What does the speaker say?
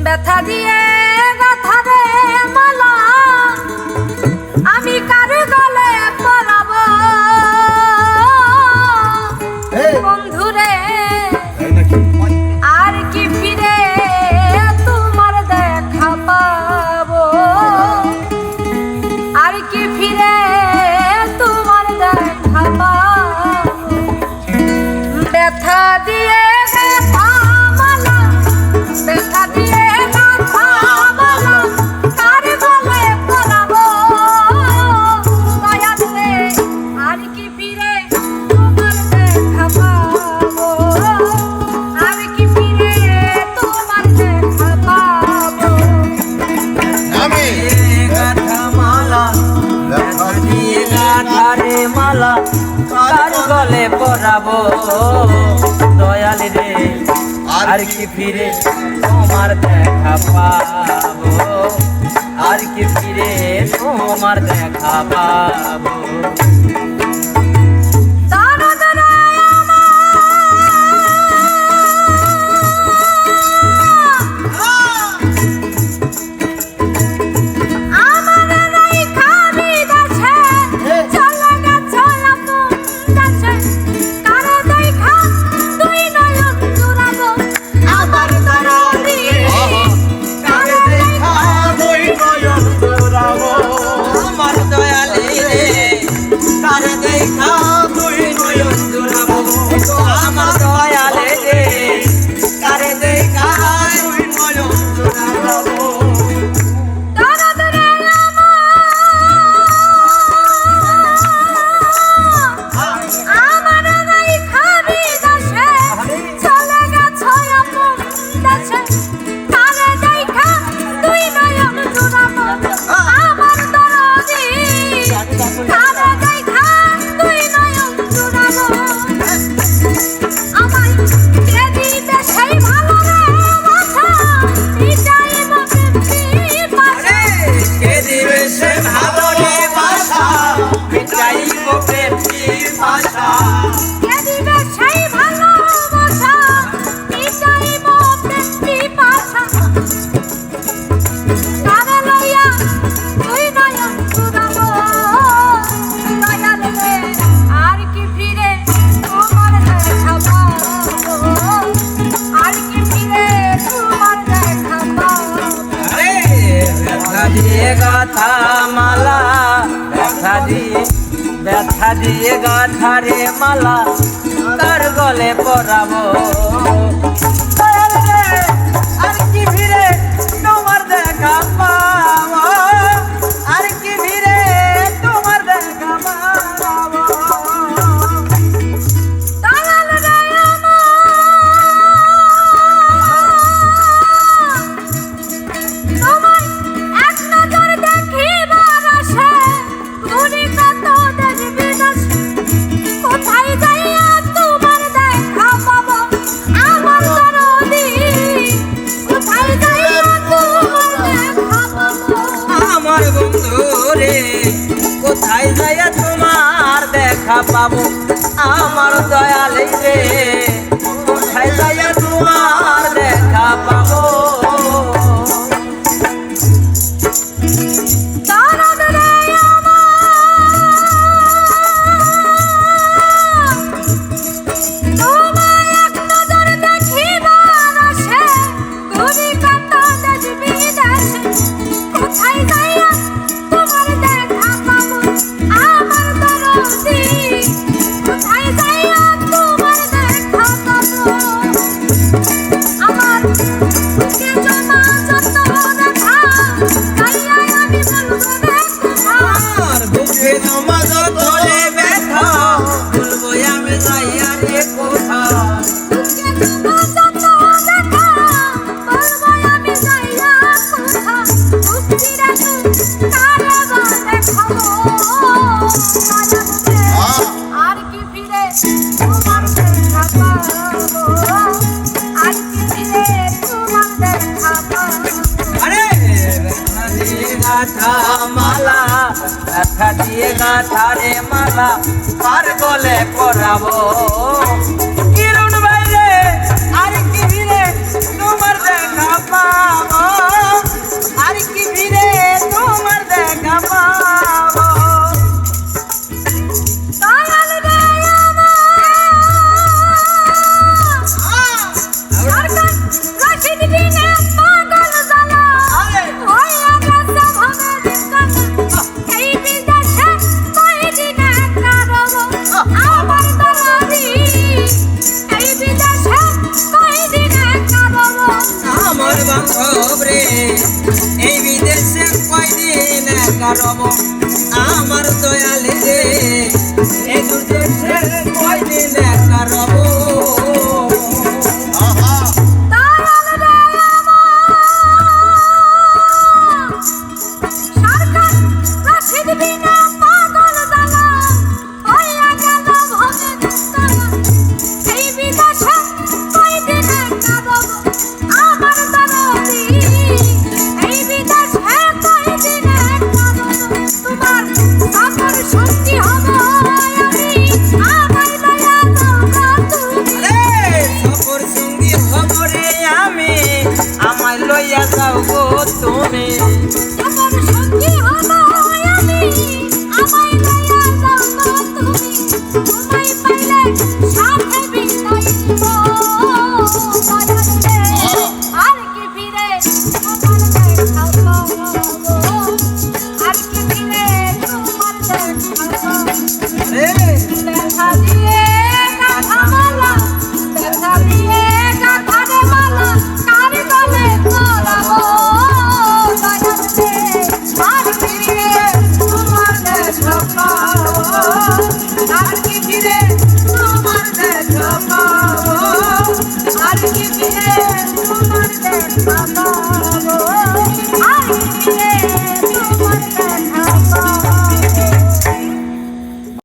ব্যথা দিয়ে গাথা রে মালা আমি কার গলে পরাবো বন্ধুরে আর কি ফিরে তোমার দেখা পাবো আর কি ফিরে তোমার দেখা পাবো ব্যথা দিয়ে কার গলে পরাবো দয়াল রে আর কি ফিরে তোমার দেখা পাবো আর কি ফিরে তোমার দেখা পাবো গাথা মালা ব্যথা দিয়ে গাথা রে মালা কার গলে পরাবো আর কি ফিরে তোমার দেখা পাবো আর কি ফিরে তোমার দেখা পাবো কোথায় যাইয়া তোমার দেখা পাবো আমার দয়াল রে কোথায় যাইয়া তোমার দেখা পাবো মালা ব্যথা দিয়ে গাথা রে মালা কার গলে পরাবো কিরণ বাইরে আর কি ভিড়ে তোমার দেখা পা যাবো আর কি ফিরে তোমার দেখা পাবো দয়াল রে আমার সরকার রশিদ বিনে পাগল জ্বালা ওই আকাশে ভাবে দিন এই বিদেশে কয়দিনে কারব আমার দরদি এই বিদেশে কয়দিনে কারব আমার বান্ধব রে এই বিদেশে কয়দিন কারব আমার দয়াল রে এই বিদেশে কয়দিন কারব দয়াল রে আমার সরকার রশিদ বিনে পাগল জ্বালা ওই গেল ভবে এই বিদেশে কয়দিনে কারব আমার দরদি এই বিদেশে কয়দিনে কারব তোমার সফর সঙ্গী হব আমি আমায় দয়া দাও তুমি সফর সঙ্গী হব রে আমি আমায় লইয়া যাও গো তুমি সফর সঙ্গী হব আমি আমায় দয়া দাও তুমি তোমায় পাইলে সাথে বিদায় দিব দয়াল রে আর কি ফিরে তোমার দেখা পাবো আর কি ফিরে তোমার দেখা পাবো রে দেখা দিয়ে গাথা মালা দেখা দিয়ে গাথা রে মালা কার গলে পরাবো দয়াল রে আর কি ফিরে তোমার দেখা পাবো আর কি ফিরে তোমার দেখা পাবো আর কি ফিরে তোমার দেখা পাবো